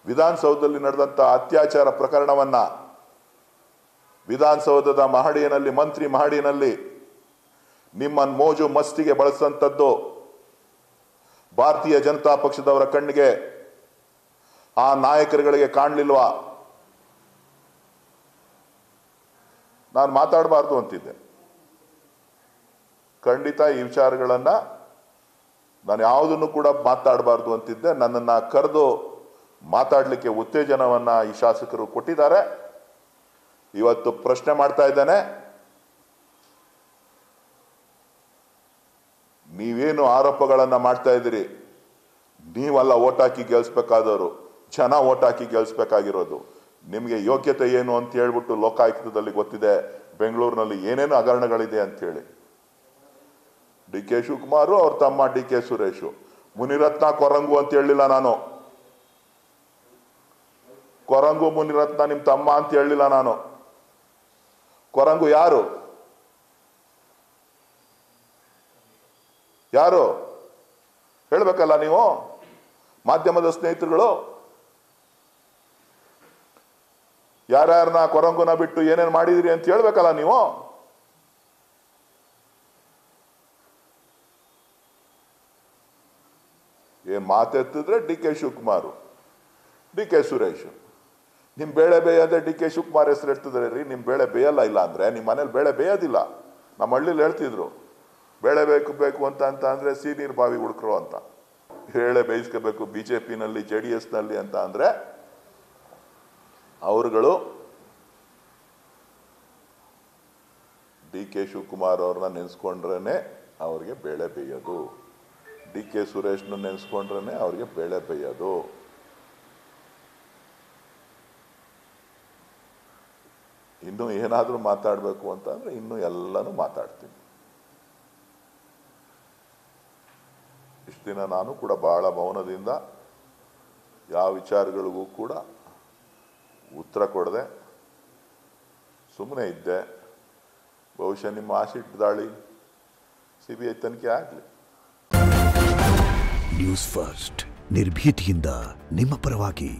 ವಿಧಾನಸೌಧದಲ್ಲಿ ನಡೆದಂಥ ಅತ್ಯಾಚಾರ ಪ್ರಕರಣವನ್ನು ವಿಧಾನಸೌಧದ ಮಹಡಿಯಲ್ಲಿ ಮಂತ್ರಿ ಮಹಡಿಯಲ್ಲಿ ನಿಮ್ಮನ್ನು ಮೋಜು ಮಸ್ತಿಗೆ ಬಳಸಿದಂಥದ್ದು ಭಾರತೀಯ ಜನತಾ ಪಕ್ಷದವರ ಕಣ್ಣಿಗೆ ಆ ನಾಯಕರುಗಳಿಗೆ ಕಾಣಲಿಲ್ವಾ? ನಾನು ಮಾತಾಡಬಾರ್ದು ಅಂತಿದ್ದೆ. ಖಂಡಿತ ಈ ವಿಚಾರಗಳನ್ನು ನಾನು ಯಾವುದನ್ನು ಕೂಡ ಮಾತಾಡಬಾರ್ದು ಅಂತಿದ್ದೆ. ನನ್ನನ್ನು ಕರೆದು ಮಾತಾಡಲಿಕ್ಕೆ ಉತ್ತೇಜನವನ್ನು ಈ ಶಾಸಕರು ಕೊಟ್ಟಿದ್ದಾರೆ. ಇವತ್ತು ಪ್ರಶ್ನೆ ಮಾಡ್ತಾ ಇದ್ದೇನೆ, ನೀವೇನು ಆರೋಪಗಳನ್ನು ಮಾಡ್ತಾ ಇದ್ದೀರಿ, ನೀವಲ್ಲ ಓಟ್ ಹಾಕಿ ಗೆಲ್ಲಿಸ್ಬೇಕಾದವರು, ಜನ ಓಟ್ ಹಾಕಿ ಗೆಲ್ಲಿಸ್ಬೇಕಾಗಿರೋದು. ನಿಮಗೆ ಯೋಗ್ಯತೆ ಏನು ಅಂತ ಹೇಳ್ಬಿಟ್ಟು ಲೋಕಾಯುಕ್ತದಲ್ಲಿ ಗೊತ್ತಿದೆ, ಬೆಂಗಳೂರಿನಲ್ಲಿ ಏನೇನು ಹಗರಣಗಳಿದೆ ಅಂಥೇಳಿ. ಡಿ ಕೆ ಶಿವಕುಮಾರ್ ಅವ್ರ ತಮ್ಮ ಡಿ ಕೆ ಸುರೇಶು, ಮುನಿರತ್ನ ಕೊರಂಗು ಅಂತ ಹೇಳಿಲ್ಲ ನಾನು. ಕೊರಂಗು ಮುನಿರತ್ನ ನಿಮ್ಮ ತಮ್ಮ ಅಂತ ಹೇಳಿಲ್ಲ ನಾನು. ಕೊರಂಗು ಯಾರು ಯಾರು ಹೇಳ್ಬೇಕಲ್ಲ ನೀವು, ಮಾಧ್ಯಮದ ಸ್ನೇಹಿತರುಗಳು. ಯಾರ್ಯಾರನ್ನ ಕೊರಂಗುನ ಬಿಟ್ಟು ಏನೇನು ಮಾಡಿದಿರಿ ಅಂತ ಹೇಳ್ಬೇಕಲ್ಲ ನೀವು. ಏನ್ ಮಾತೆತ್ತಿದ್ರೆ D K Shivakumar, D K Suresh. ನಿಮ್ ಬೇಳೆ ಬೇಯದೆ ಡಿ ಕೆ ಶಿವಕುಮಾರ್ ಹೆಸರು ಇಡ್ತಿದ್ರೆ ರೀ. ನಿಮ್ ಬೇಳೆ ಬೇಯಲ್ಲ, ಇಲ್ಲ ಅಂದ್ರೆ ನಿಮ್ಮ ಮನೇಲಿ ಬೇಳೆ ಬೇಯೋದಿಲ್ಲ. ನಮ್ಮ ಹಳ್ಳಿಲಿ ಹೇಳ್ತಿದ್ರು, ಬೇಳೆ ಬೇಕು ಅಂತ ಅಂದ್ರೆ ಸೀನೀರ್ ಬಾವಿ ಹುಡುಕ್ರು ಅಂತ. ಬೇಳೆ ಬೇಯಿಸ್ಕೋಬೇಕು ಬಿಜೆಪಿನಲ್ಲಿ JDS ನಲ್ಲಿ ಅಂತ ಅಂದ್ರೆ ಅವರುಗಳು ಡಿ ಕೆ ಶಿವಕುಮಾರ್ ಅವ್ರನ್ನ ನೆನೆಸ್ಕೊಂಡ್ರೇನೆ ಅವ್ರಿಗೆ ಬೇಳೆ ಬೇಯೋದು. ಡಿ ಕೆ ಸುರೇಶ್ನ ನೆನೆಸ್ಕೊಂಡ್ರೇನೆ ಅವ್ರಿಗೆ ಬೇಳೆ ಬೇಯೋದು. ಇನ್ನೂ ಏನಾದರೂ ಮಾತಾಡಬೇಕು ಅಂತಂದ್ರೆ ಇನ್ನೂ ಎಲ್ಲನೂ ಮಾತಾಡ್ತೀನಿ. ಇಷ್ಟು ದಿನ ನಾನು ಕೂಡ ಬಹಳ ಮೌನದಿಂದ ಯಾವ ವಿಚಾರಗಳಿಗೂ ಕೂಡ ಉತ್ತರ ಕೊಡದೆ ಸುಮ್ಮನೆ ಇದ್ದೆ. ಬಹುಶಃ ನಿಮ್ಮ ಆಸಿಡ್ ದಾಳಿ CBI ತನಿಖೆ ಆಗಲಿ. ನ್ಯೂಸ್ ಫಸ್ಟ್ ನಿರ್ಭೀತಿಯಿಂದ ನಿಮ್ಮ ಪರವಾಗಿ.